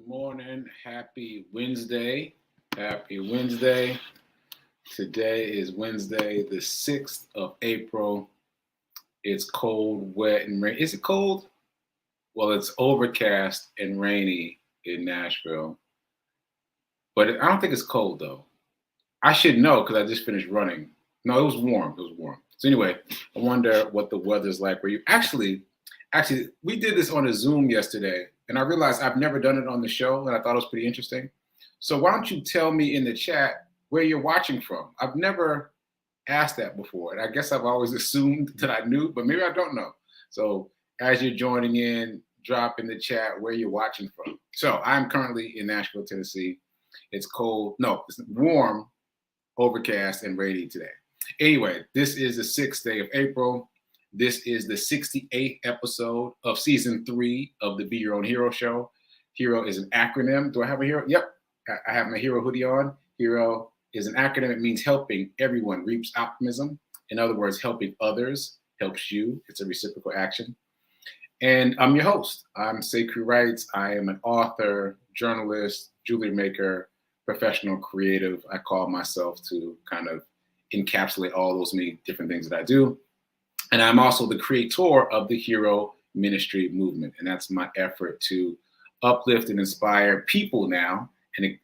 Good morning. Happy Wednesday. Happy Wednesday. Today is Wednesday, the 6th of April. It's cold, wet, and rainy. Is it cold? Well, it's overcast and rainy in Nashville. But I don't think it's cold, though. I should know because I just finished running. No, it was warm. It was warm. So anyway, I wonder what the weather's like where you actually, we did this on a Zoom yesterday, and I realized I've never done it on the show, and I thought it was pretty interesting. So why don't you tell me in the chat where you're watching from? I've never asked that before, and I guess I've always assumed that I knew, but maybe I don't know. So as you're joining in, drop in the chat where you're watching from. So I'm currently in Nashville, Tennessee. It's cold. No, it's warm, overcast, and rainy today. Anyway, this is the 6th day of April. This is the 68th episode of season 3 of the Be Your Own Hero show. Hero is an acronym. Do I have a hero? Yep. I have my hero hoodie on. Hero is an acronym. It means helping everyone reaps optimism. In other words, helping others helps you. It's a reciprocal action. And I'm your host. I'm Sekouwrites. I am an author, journalist, jewelry maker, professional creative. I call myself to kind of encapsulate all those many different things that I do. And I'm also the creator of the Hero Ministry movement. And that's my effort to uplift and inspire people now,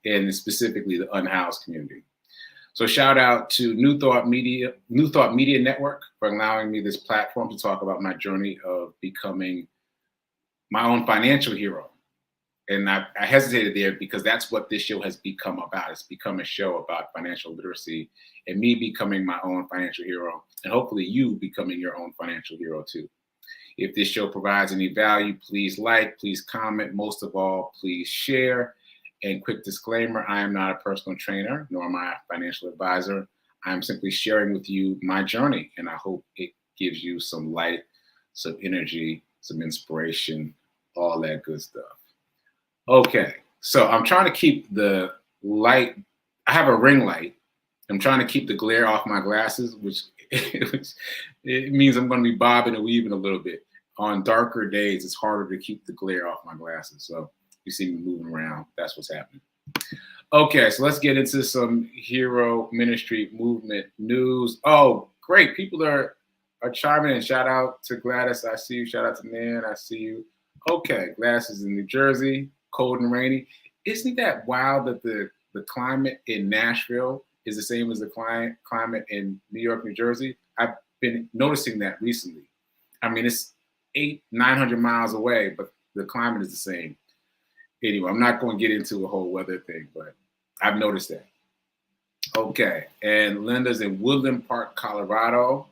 and specifically the unhoused community. So shout out to New Thought Media Network for allowing me this platform to talk about my journey of becoming my own financial hero. And I hesitated there because that's what this show has become about. It's become a show about financial literacy and me becoming my own financial hero, and hopefully you becoming your own financial hero too. If this show provides any value, please like, please comment. Most of all, please share. And quick disclaimer, I am not a personal trainer, nor am I a financial advisor. I'm simply sharing with you my journey, and I hope it gives you some light, some energy, some inspiration, all that good stuff. Okay, so I'm trying to keep the light. I have a ring light. I'm trying to keep the glare off my glasses, which it means I'm going to be bobbing and weaving a little bit. On darker days, it's harder to keep the glare off my glasses. So you see me moving around. That's what's happening. Okay, so let's get into some Hero Ministry movement news. Oh, great. People are chiming in. Shout out to Gladys. I see you. Shout out to Nan. I see you. Okay, Gladys is in New Jersey. Cold and rainy. Isn't that wild that the climate in Nashville is the same as the climate in New York, New Jersey? I've been noticing that recently. I mean, it's 900 miles away, but the climate is the same. Anyway, I'm not going to get into a whole weather thing, but I've noticed that. Okay, and Linda's in Woodland Park, Colorado.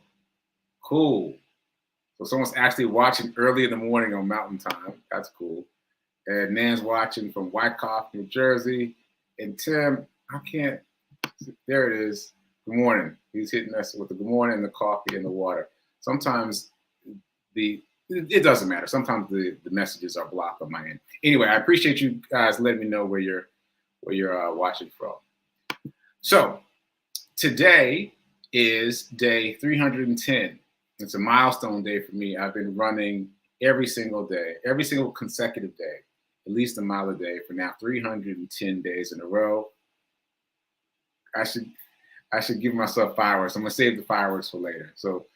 Cool. So someone's actually watching early in the morning on Mountain Time. That's cool. And Nan's watching from Wyckoff, New Jersey. And Tim, there it is. Good morning. He's hitting us with the good morning, the coffee, and the water. Sometimes it doesn't matter. Sometimes the messages are blocked on my end. Anyway, I appreciate you guys letting me know where you're watching from. So today is day 310. It's a milestone day for me. I've been running every single day, every single consecutive day, at least a mile a day for now 310 days in a row. I should give myself fireworks. I'm gonna save the fireworks for later. So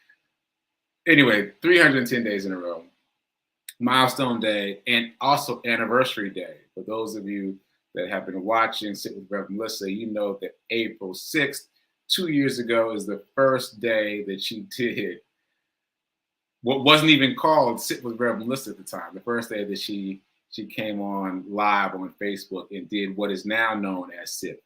anyway, 310 days in a row, milestone day, and also anniversary day. For those of you that have been watching Sit with Reverend Melissa, you know that April 6th, 2 years ago, is the first day that she did what wasn't even called Sit with Reverend Melissa at the time. The first day that she came on live on Facebook and did what is now known as Sit.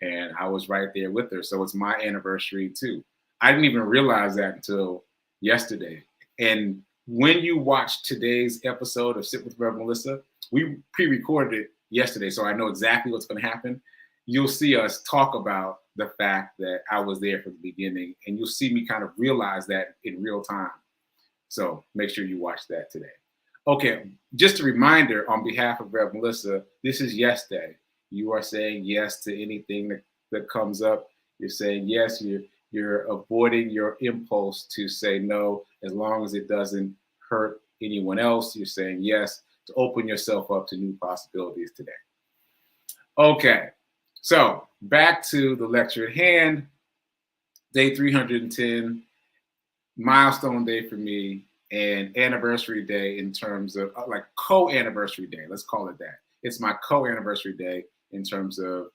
And I was right there with her. So it's my anniversary too. I didn't even realize that until yesterday. And when you watch today's episode of Sit with Reverend Melissa, we pre-recorded it yesterday, so I know exactly what's going to happen. You'll see us talk about the fact that I was there from the beginning, and you'll see me kind of realize that in real time. So make sure you watch that today. Okay, just a reminder on behalf of Reverend Melissa, this is Yes Day. You are saying yes to anything that comes up. You're saying yes. You're avoiding your impulse to say no as long as it doesn't hurt anyone else. You're saying yes to open yourself up to new possibilities today. Okay, so back to the lecture at hand. Day 310, milestone day for me, and anniversary day in terms of like co-anniversary day. Let's call it that. It's my co-anniversary day in terms of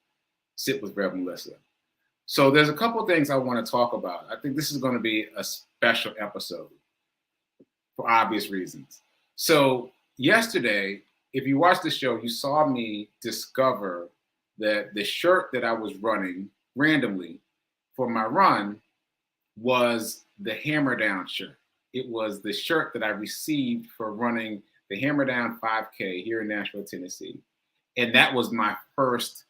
Sit with Rev. Melissa. So there's a couple things I want to talk about. I think this is going to be a special episode for obvious reasons. So yesterday, if you watched the show, you saw me discover that the shirt that I was running randomly for my run was the Hammer Down shirt. It was the shirt that I received for running the Hammer Down 5K here in Nashville, Tennessee. And that was my first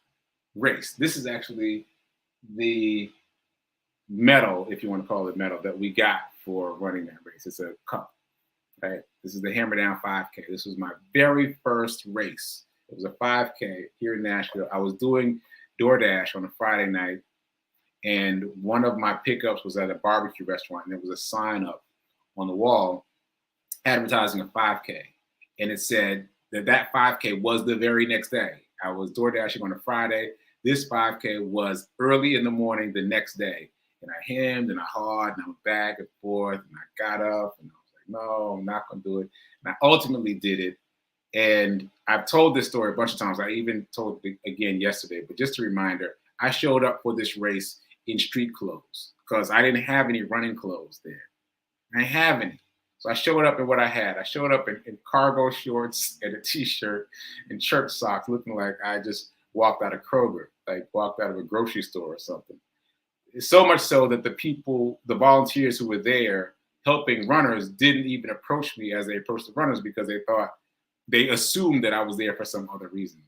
race. This is actually the medal, if you want to call it medal, that we got for running that race. It's a cup, right? This is the Hammer Down 5K. This was my very first race. It was a 5K here in Nashville. I was doing DoorDash on a Friday night, and one of my pickups was at a barbecue restaurant, and there was a sign up on the wall advertising a 5K. And it said that 5K was the very next day. I was DoorDashing on a Friday. This 5K was early in the morning the next day. And I hemmed and I hawed and I went back and forth and I got up and I was like, no, I'm not going to do it. And I ultimately did it. And I've told this story a bunch of times. I even told it again yesterday, but just a reminder, I showed up for this race in street clothes because I didn't have any running clothes there. I didn't have any. So I showed up in what I had. I showed up in cargo shorts and a t-shirt and church socks, looking like I just walked out of Kroger, like walked out of a grocery store or something. So much so that the volunteers who were there helping runners didn't even approach me as they approached the runners because they assumed that I was there for some other reason.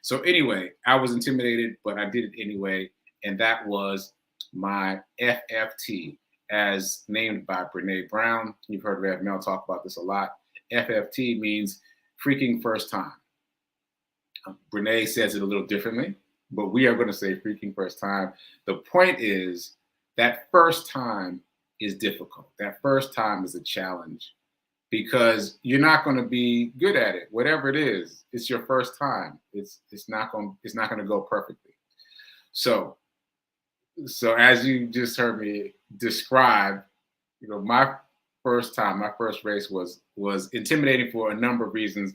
So anyway, I was intimidated, but I did it anyway. And that was my FFT, as named by Brene Brown. You've heard Rev Mel talk about this a lot. FFT means freaking first time. Brene says it a little differently, but we are going to say freaking first time. The point is that first time is difficult. That first time is a challenge because you're not going to be good at it. Whatever it is, it's your first time. It's not going to go perfectly. So as you just heard me describe, my first race was intimidating for a number of reasons,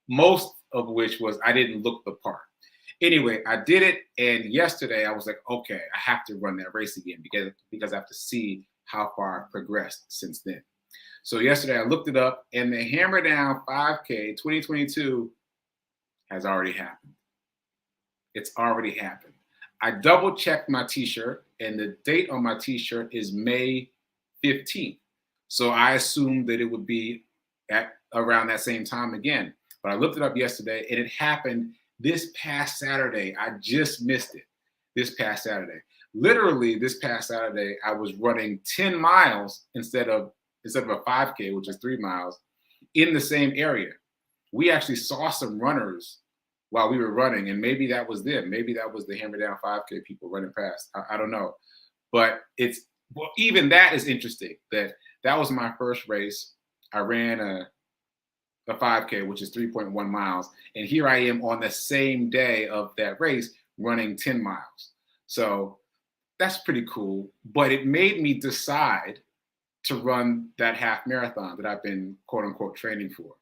most of which was I didn't look the part. Anyway, I did it, and yesterday I was like, okay, I have to run that race again because I have to see how far I've progressed since then. So yesterday I looked it up, and the Hammer Down 5K 2022 has already happened. It's already happened. I double checked my t-shirt, and the date on my t-shirt is May 15th. So I assumed that it would be at around that same time again. But I looked it up yesterday, and it happened this past Saturday. I just missed it this past Saturday. Literally, this past Saturday, I was running 10 miles instead of a 5K, which is 3 miles, in the same area. We actually saw some runners while we were running, and maybe that was them. Maybe that was the Hammer Down 5K people running past. I don't know. But even that is interesting, that was my first race. I ran a 5K, which is 3.1 miles. And here I am on the same day of that race running 10 miles. So that's pretty cool. But it made me decide to run that half marathon that I've been, quote unquote, training for.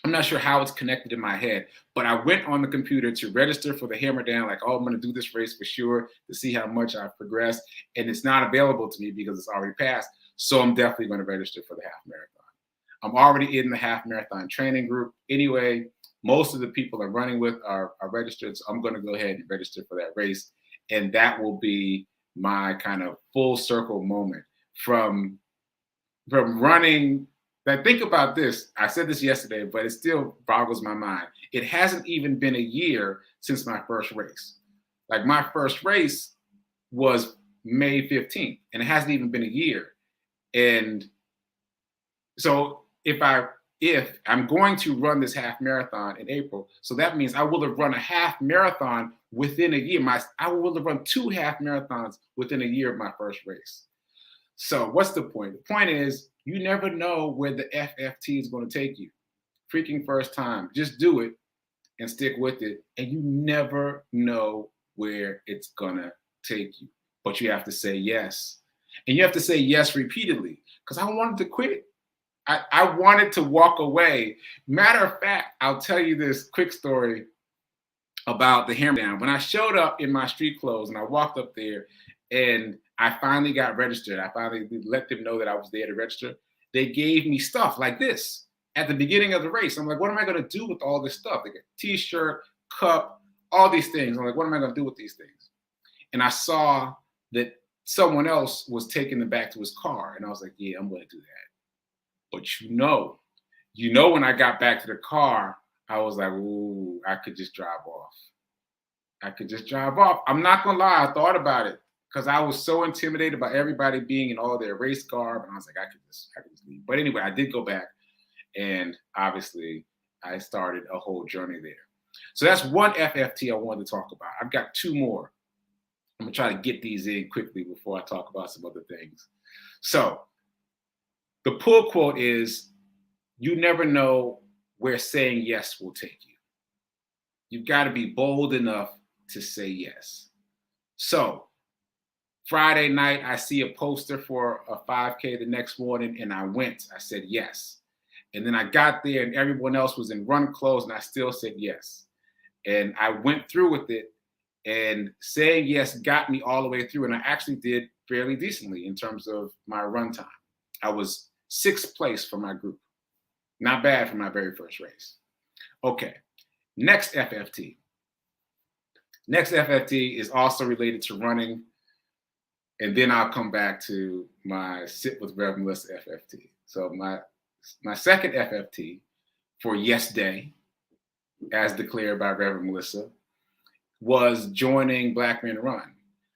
I'm not sure how it's connected in my head, but I went on the computer to register for the Hammer Down, like, oh, I'm going to do this race for sure to see how much I've progressed. And it's not available to me because it's already passed. So I'm definitely going to register for the half marathon. I'm already in the half marathon training group. Anyway, most of the people I'm running with are registered. So I'm going to go ahead and register for that race. And that will be my kind of full circle moment from running. Now, think about this. I said this yesterday, but it still boggles my mind. It hasn't even been a year since my first race. Like, my first race was May 15th, and it hasn't even been a year. And so if I'm going to run this half marathon in April, so that means I will have run a half marathon within a year. I will have run 2 half marathons within a year of my first race. So what's the point? The point is, you never know where the FFT is going to take you. freaking first time. Just do it and stick with it. And you never know where it's gonna take you. But you have to say yes. And you have to say yes repeatedly. Because I wanted to quit. I wanted to walk away. Matter of fact, I'll tell you this quick story about the hammer down. When I showed up in my street clothes and I walked up there and I finally got registered, I finally let them know that I was there to register. They gave me stuff like this at the beginning of the race. I'm like, what am I going to do with all this stuff? Like a t-shirt, cup, all these things. I'm like, what am I going to do with these things? And I saw that someone else was taking them back to his car. And I was like, yeah, I'm going to do that. But when I got back to the car, I was like, ooh, I could just drive off. I'm not going to lie. I thought about it because I was so intimidated by everybody being in all their race garb. And I was like, I could just leave. But anyway, I did go back. And obviously, I started a whole journey there. So that's one FFT I wanted to talk about. I've got two more. I'm going to try to get these in quickly before I talk about some other things. So the pull quote is, you never know where saying yes will take you. You've got to be bold enough to say yes. So Friday night, I see a poster for a 5K the next morning, and I went. I said yes. And then I got there, and everyone else was in run clothes, and I still said yes. And I went through with it, and saying yes got me all the way through, and I actually did fairly decently in terms of my run time. I was 6th place for my group. Not bad for my very first race. Okay, next FFT. Next FFT is also related to running, and then I'll come back to my Sit with Rev Melissa FFT. So my second FFT for Yes Day, as declared by Reverend Melissa, was joining Black Men Run.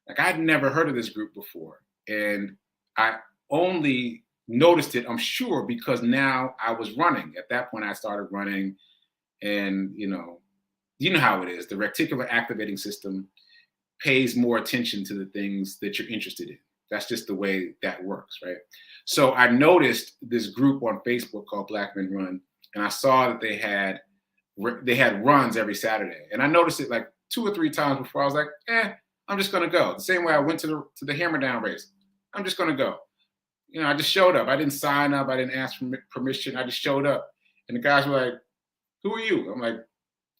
Like, I'd never heard of this group before, and I only noticed it, I'm sure, because now I was running. At that point, I started running, and you know how it is. The reticular activating system pays more attention to the things that you're interested in. That's just the way that works, right? So I noticed this group on Facebook called Black Men Run, and I saw that they had runs every Saturday. And I noticed it like 2 or 3 times before. I was like, I'm just gonna go. The same way I went to the Hammer Down race. I'm just gonna go. You know, I just showed up. I didn't sign up. I didn't ask for permission. I just showed up. And the guys were like, who are you? I'm like,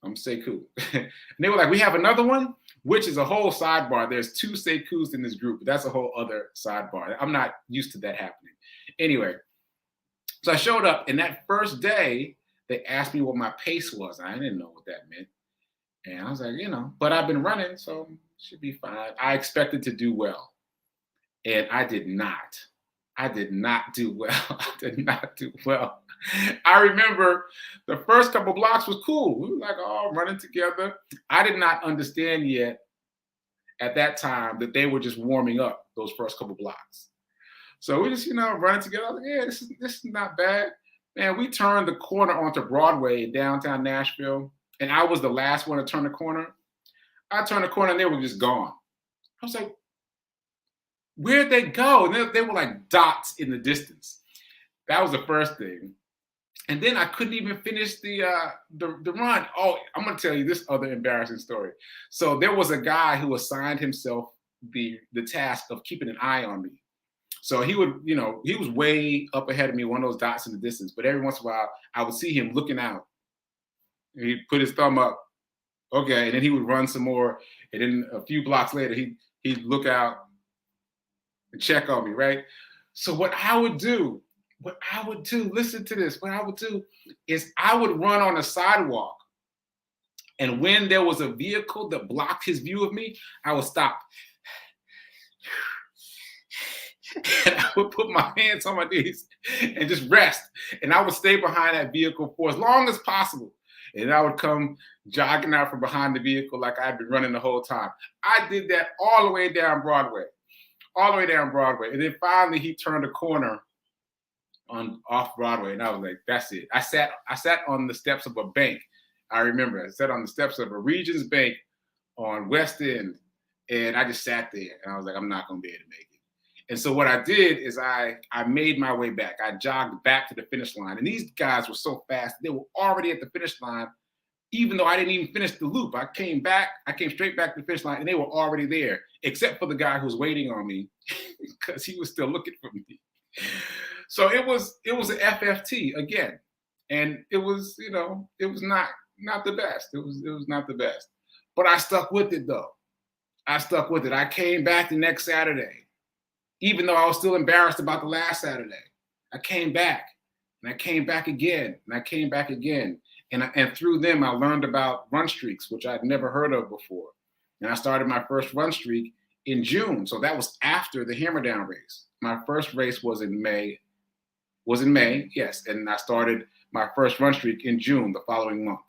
I'm Sekou. And they were like, we have another one, which is a whole sidebar. There's 2 Sekous in this group. But that's a whole other sidebar. I'm not used to that happening. Anyway, so I showed up, and that first day, they asked me what my pace was. I didn't know what that meant. And I was like, but I've been running, so it should be fine. I expected to do well. And I did not. I did not do well. I remember the first couple blocks was cool. We were like all running together. I did not understand yet at that time that they were just warming up those first couple blocks. So we just, running together. I was like, yeah, this is not bad. Man, we turned the corner onto Broadway in downtown Nashville, and I was the last one to turn the corner. I turned the corner, and they were just gone. I was like, where'd they go? And they were like dots in the distance. That was the first thing. And then I couldn't even finish the run. Oh, I'm going to tell you this other embarrassing story. So there was a guy who assigned himself the task of keeping an eye on me. So he would, he was way up ahead of me, one of those dots in the distance. But every once in a while, I would see him looking out. And he'd put his thumb up. Okay. And then he would run some more. And then a few blocks later, he'd look out and check on me, right? So what I would do, listen to this. What I would do is I would run on a sidewalk. And when there was a vehicle that blocked his view of me, I would stop. And I would put my hands on my knees and just rest. And I would stay behind that vehicle for as long as possible. And I would come jogging out from behind the vehicle like I'd been running the whole time. I did that all the way down Broadway. And then finally he turned a corner off Broadway, and I was like, that's it. I sat on the steps of a bank. I remember I sat on the steps of a Regions Bank on West End, and I just sat there, and I was like, I'm not going to be able to make it. And so what I did is I made my way back. I jogged back to the finish line. And these guys were so fast, they were already at the finish line, even though I didn't even finish the loop. I came straight back to the finish line, and they were already there, except for the guy who was waiting on me because he was still looking for me. So it was an FFT again. And it was, it was not the best. It was not the best. But I stuck with it though. I stuck with it. I came back the next Saturday, even though I was still embarrassed about the last Saturday. I came back, and I came back again, and I came back again. And through them, I learned about run streaks, which I'd never heard of before. And I started my first run streak in June. So that was after the Hammer Down race. My first race was in May, yes. And I started my first run streak in June, the following month.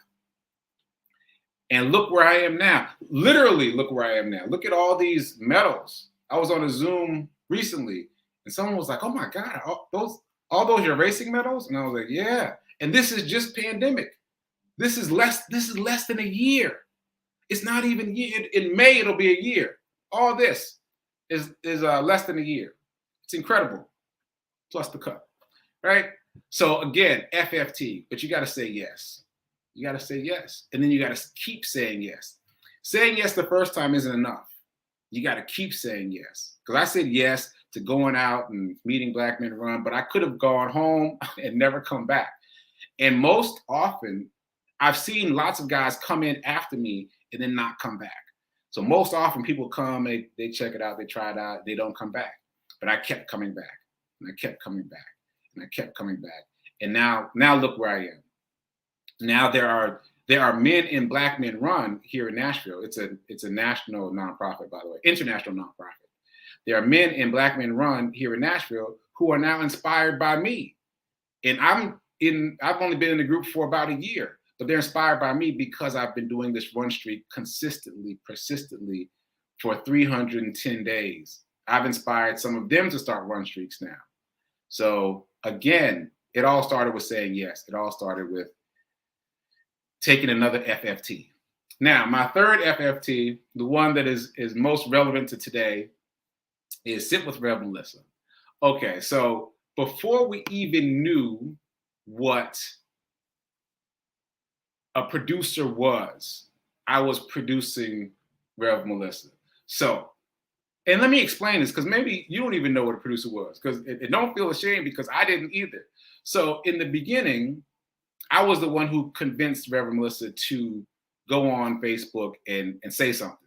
And look where I am now. Literally, look where I am now. Look at all these medals. I was on a Zoom recently, and someone was like, "Oh my God, all those your racing medals?" And I was like, "Yeah." And this is just pandemic. This is less than a year. It's not even a year. In May, it'll be a year. All this is less than a year. It's incredible. Plus the cup, right? So again, FFT, but you got to say yes. You got to say yes. And then you got to keep saying yes. Saying yes the first time isn't enough. You got to keep saying yes. Because I said yes to going out and meeting Black Men Run, but I could have gone home and never come back. And most often, I've seen lots of guys come in after me and then not come back. So most often people come, they check it out, they try it out, they don't come back. But I kept coming back, and I kept coming back, and I kept coming back. And now look where I am. Now there are men in Black Men Run here in Nashville. It's a national nonprofit, by the way, international nonprofit. There are men in Black Men Run here in Nashville who are now inspired by me. And I've only been in the group for about a year, but they're inspired by me because I've been doing this run streak consistently, persistently for 310 days. I've inspired some of them to start run streaks now. So again, it all started with saying yes. It all started with taking another FFT. Now, my third FFT, the one that is most relevant to today, is Sit with Rev Melissa. Okay, so before we even knew what a producer was, I was producing Rev Melissa. So, and let me explain this, because maybe you don't even know what a producer was, because it don't feel ashamed, because I didn't either. So in the beginning, I was the one who convinced Reverend Melissa to go on Facebook and say something,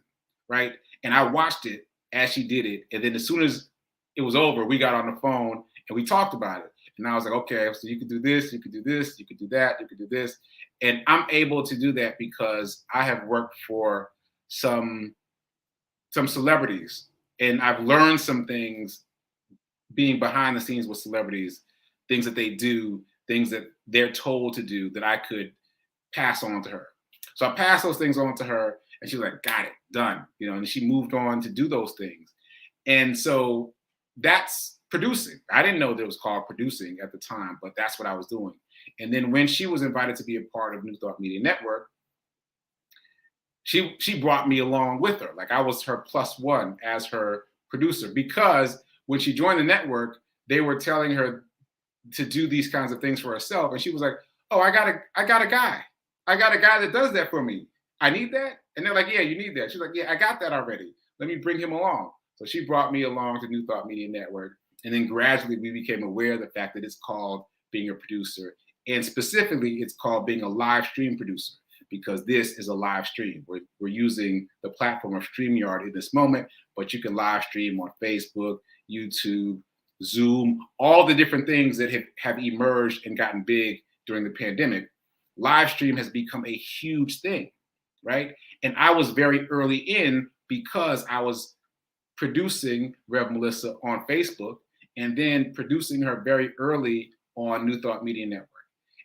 right? And I watched it as she did it. And then as soon as it was over, we got on the phone and we talked about it. And I was like, okay, so you could do this, you could do this, you could do that, you could do this. And I'm able to do that because I have worked for some celebrities, and I've learned some things being behind the scenes with celebrities, things that they do, things that they're told to do that I could pass on to her. So I passed those things on to her, and she was like, got it, done. And she moved on to do those things. And so that's producing. I didn't know that it was called producing at the time, but that's what I was doing. And then when she was invited to be a part of New Thought Media Network, she brought me along with her. Like I was her plus one as her producer, because when she joined the network, they were telling her to do these kinds of things for herself. And she was like, oh, I got a guy. I got a guy that does that for me. I need that. And they're like, yeah, you need that. She's like, yeah, I got that already. Let me bring him along. So she brought me along to New Thought Media Network. And then gradually we became aware of the fact that it's called being a producer. And specifically, it's called being a live stream producer, because this is a live stream. We're using the platform of StreamYard in this moment, but you can live stream on Facebook, YouTube, Zoom, all the different things that have emerged and gotten big during the pandemic. Live stream has become a huge thing, right? And I was very early in because I was producing Rev Melissa on Facebook and then producing her very early on New Thought Media Network.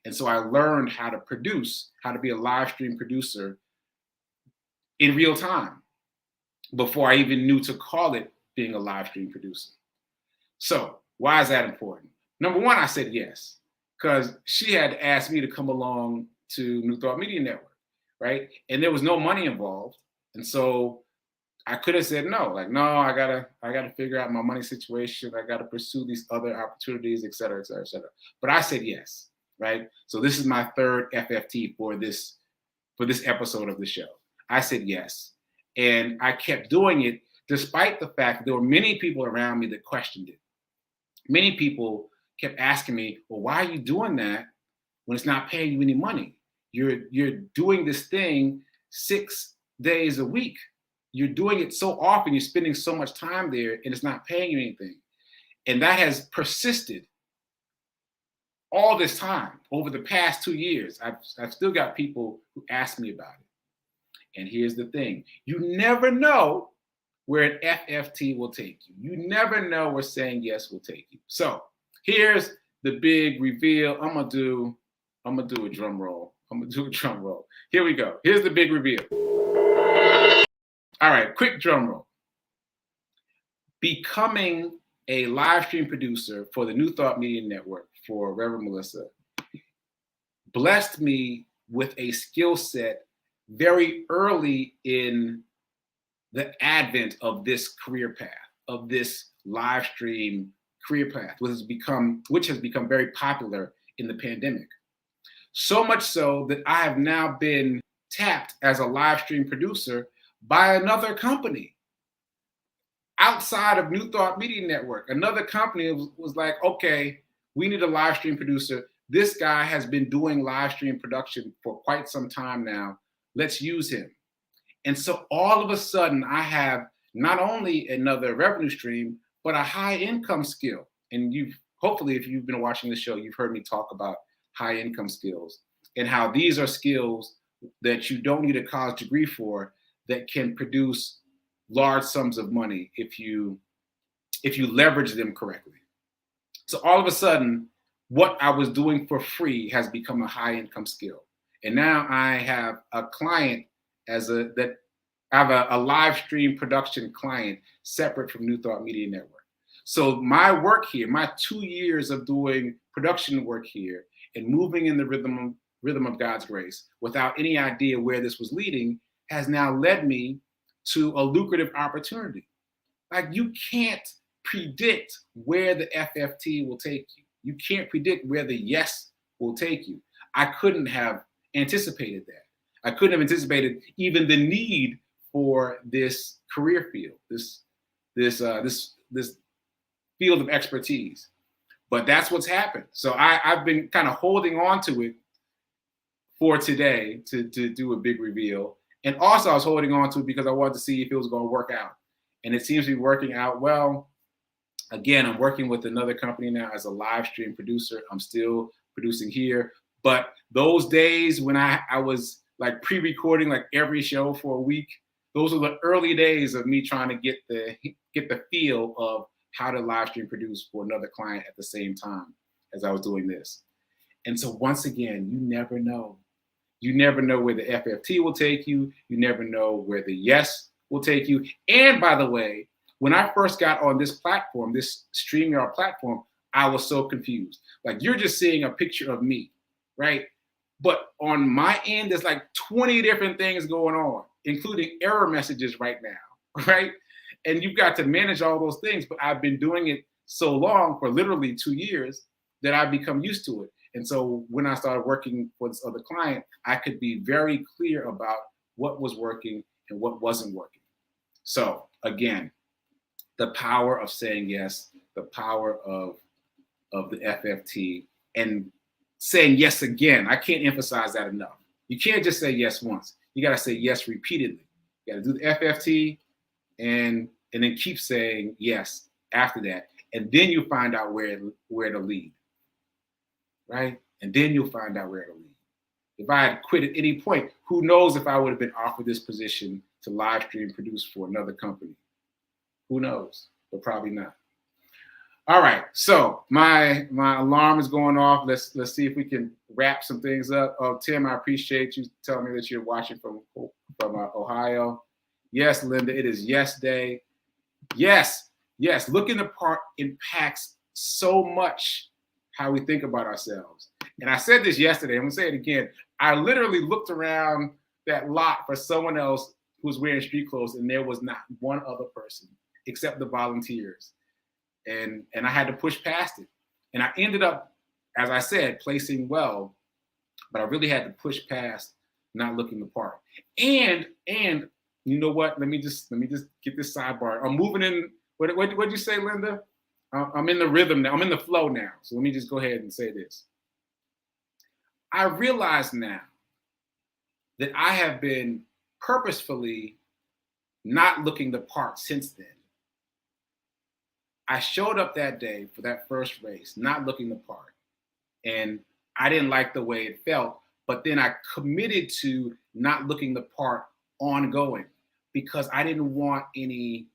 And so I learned how to produce, how to be a live stream producer in real time before I even knew to call it being a live stream producer. So why is that important? Number one, I said yes, because she had asked me to come along to New Thought Media Network, right? And there was no money involved. And so I could have said no, like, no, I gotta figure out my money situation. I gotta pursue these other opportunities, et cetera, et cetera, et cetera. But I said yes, right? So this is my third FFT for this episode of the show. I said yes. And I kept doing it despite the fact that there were many people around me that questioned it. Many people kept asking me, well, why are you doing that when it's not paying you any money? You're doing this thing 6 days a week. You're doing it so often, you're spending so much time there, and it's not paying you anything. And that has persisted all this time over the past 2 years. I've still got people who ask me about it. And here's the thing. You never know where an FFT will take you. You never know where saying yes will take you. So here's the big reveal. I'm gonna do a drum roll. Here we go. Here's the big reveal. All right, quick drum roll. Becoming a live stream producer for the New Thought Media Network for Reverend Melissa blessed me with a skill set very early in the advent of this career path, of this live stream career path, which has become very popular in the pandemic. So much so that I have now been tapped as a live stream producer by another company outside of New Thought Media Network. Another company was like, okay, we need a live stream producer. This guy has been doing live stream production for quite some time now. Let's use him. And so all of a sudden, I have not only another revenue stream, but a high income skill. And hopefully, if you've been watching the show, you've heard me talk about high income skills and how these are skills that you don't need a college degree for that can produce large sums of money if you leverage them correctly. So all of a sudden, what I was doing for free has become a high income skill. And now I have a client I have a live stream production client separate from New Thought Media Network. So my work here, my 2 years of doing production work here and moving in the rhythm of God's grace without any idea where this was leading has now led me to a lucrative opportunity. Like, you can't predict where the FFT will take you. You can't predict where the yes will take you. I couldn't have anticipated that. I couldn't have anticipated even the need for this career field, this field of expertise. But that's what's happened. So I've been kind of holding on to it for today to do a big reveal. And also I was holding on to it because I wanted to see if it was going to work out. And it seems to be working out well. Again, I'm working with another company now as a live stream producer. I'm still producing here. But those days when I was like pre-recording like every show for a week, those are the early days of me trying to get the feel of how to live stream produce for another client at the same time as I was doing this. And so once again, you never know. You never know where the FFT will take you. You never know where the yes will take you. And by the way, when I first got on this platform, this StreamYard platform, I was so confused. Like, you're just seeing a picture of me, right? But on my end, there's like 20 different things going on, including error messages right now, right? And you've got to manage all those things. But I've been doing it so long, for literally 2 years, that I've become used to it. And so when I started working for this other client, I could be very clear about what was working and what wasn't working. So again, the power of saying yes, the power of the FFT, and saying yes again. I can't emphasize that enough. You can't just say yes once. You got to say yes repeatedly. You got to do the FFT and then keep saying yes after that. And then you find out where to lead, right? And then you'll find out where to lead. If I had quit at any point, who knows if I would have been offered this position to live stream produce for another company. Who knows? But probably not. All right, so my alarm is going off. Let's see if we can wrap some things up. Oh, Tim, I appreciate you telling me that you're watching from Ohio. Yes, Linda, it is yes day. Yes. Looking the part impacts so much how we think about ourselves. And I said this yesterday. I'm gonna say it again. I literally looked around that lot for someone else who was wearing street clothes, and there was not one other person except the volunteers. And I had to push past it. And I ended up, as I said, placing well, but I really had to push past not looking the part. And you know what? Let me just get this sidebar. I'm moving in. What'd you say, Linda? I'm in the rhythm now. I'm in the flow now. So let me just go ahead and say this. I realize now that I have been purposefully not looking the part since then. I showed up that day for that first race, not looking the part. And I didn't like the way it felt, but then I committed to not looking the part ongoing because I didn't want any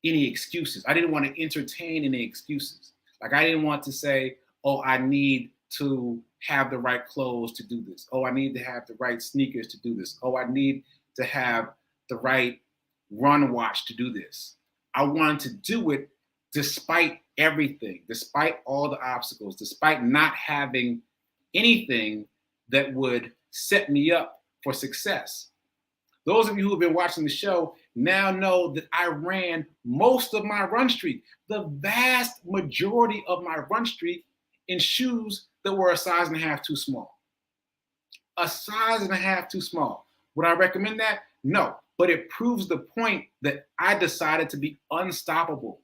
excuses. I didn't want to entertain any excuses. Like I didn't want to say, oh, I need to have the right clothes to do this. Oh, I need to have the right sneakers to do this. Oh, I need to have the right run watch to do this. I wanted to do it despite everything, despite all the obstacles, despite not having anything that would set me up for success. Those of you who have been watching the show now know that I ran most of my run streak, the vast majority of my run streak in shoes that were a size and a half too small. A size and a half too small. Would I recommend that? No, but it proves the point that I decided to be unstoppable.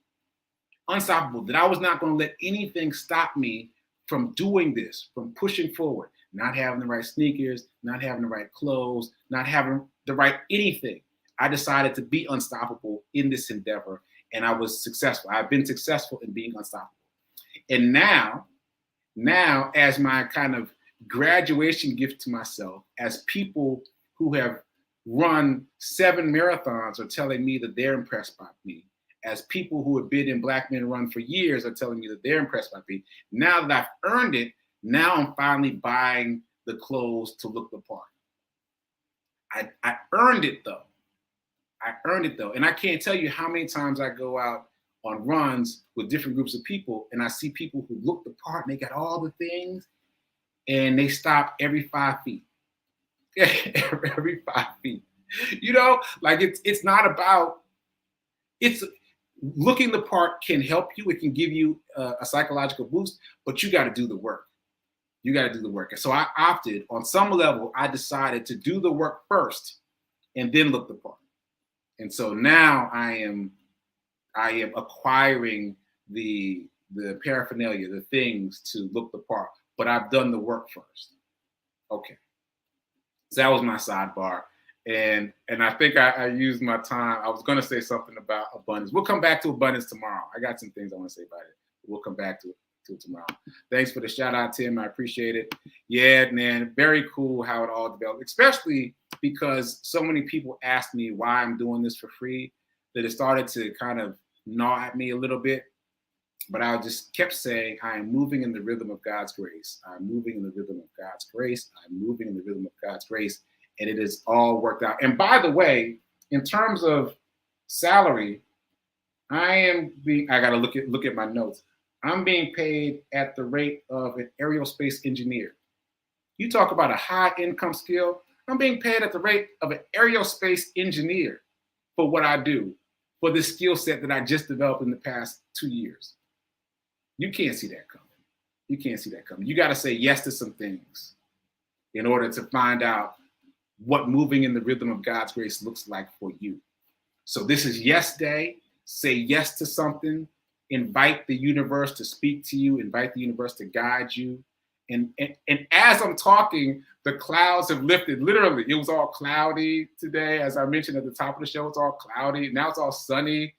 Unstoppable, that I was not going to let anything stop me from doing this, from pushing forward, not having the right sneakers, not having the right clothes, not having the right anything. I decided to be unstoppable in this endeavor, and I was successful. I've been successful in being unstoppable. And now as my kind of graduation gift to myself, as people who have run 7 marathons are telling me that they're impressed by me, as people who have been in Black Men Run for years are telling me that they're impressed by me, now that I've earned it, now I'm finally buying the clothes to look the part. I earned it though. And I can't tell you how many times I go out on runs with different groups of people and I see people who look the part and they got all the things and they stop every 5 feet. Every 5 feet. You know, like it's not about, it's looking the part can help you. It can give you a psychological boost, but you got to do the work. You got to do the work. And so I opted, on some level, I decided to do the work first and then look the part. And so now I am acquiring the paraphernalia, the things to look the part, but I've done the work first. Okay. So that was my sidebar. And I think I used my time. I was going to say something about abundance. We'll come back to abundance tomorrow. I got some things I want to say about it. We'll come back to it tomorrow. Thanks for the shout out, Tim. I appreciate it. Yeah, man, very cool how it all developed, especially because so many people asked me why I'm doing this for free, that it started to kind of gnaw at me a little bit. But I just kept saying, I am moving in the rhythm of God's grace. I'm moving in the rhythm of God's grace. I'm moving in the rhythm of God's grace. And it has all worked out. And by the way, in terms of salary, I got to look at my notes. I'm being paid at the rate of an aerospace engineer. You talk about a high income skill. I'm being paid at the rate of an aerospace engineer for what I do, for the skill set that I just developed in the past 2 years. You can't see that coming. You can't see that coming. You got to say yes to some things in order to find out what moving in the rhythm of God's grace looks like for you. So this is yes day. Say yes to something. Invite the universe to speak to you. Invite the universe to guide you. And as I'm talking, the clouds have lifted. Literally, it was all cloudy today. As I mentioned at the top of the show, it's all cloudy. Now it's all sunny.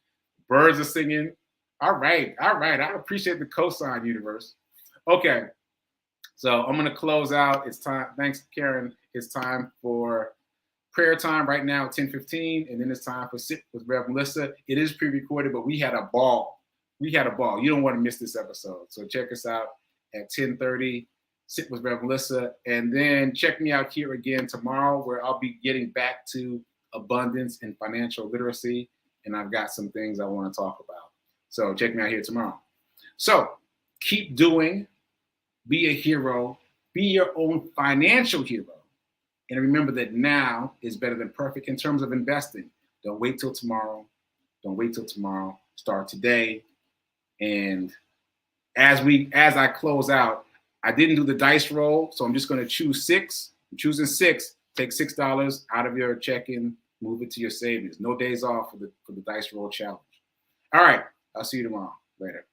Birds are singing. All right. I appreciate the cosign, universe. Okay. So I'm going to close out. It's time. Thanks, Karen. It's time for prayer time right now at 10:15. And then it's time for Sit with Rev Melissa. It is pre-recorded, but we had a ball. You don't want to miss this episode. So check us out at 10:30. Sit with Rev Melissa. And then check me out here again tomorrow, where I'll be getting back to abundance and financial literacy. And I've got some things I want to talk about. So check me out here tomorrow. So keep doing. Be a hero. Be your own financial hero. And remember that now is better than perfect in terms of investing. Don't wait till tomorrow. Don't wait till tomorrow. Start today. And as I close out, I didn't do the dice roll, so I'm just going to choose 6. I'm choosing 6. Take $6 out of your checking, move it to your savings. No days off for the dice roll challenge. All right, I'll see you tomorrow. Later.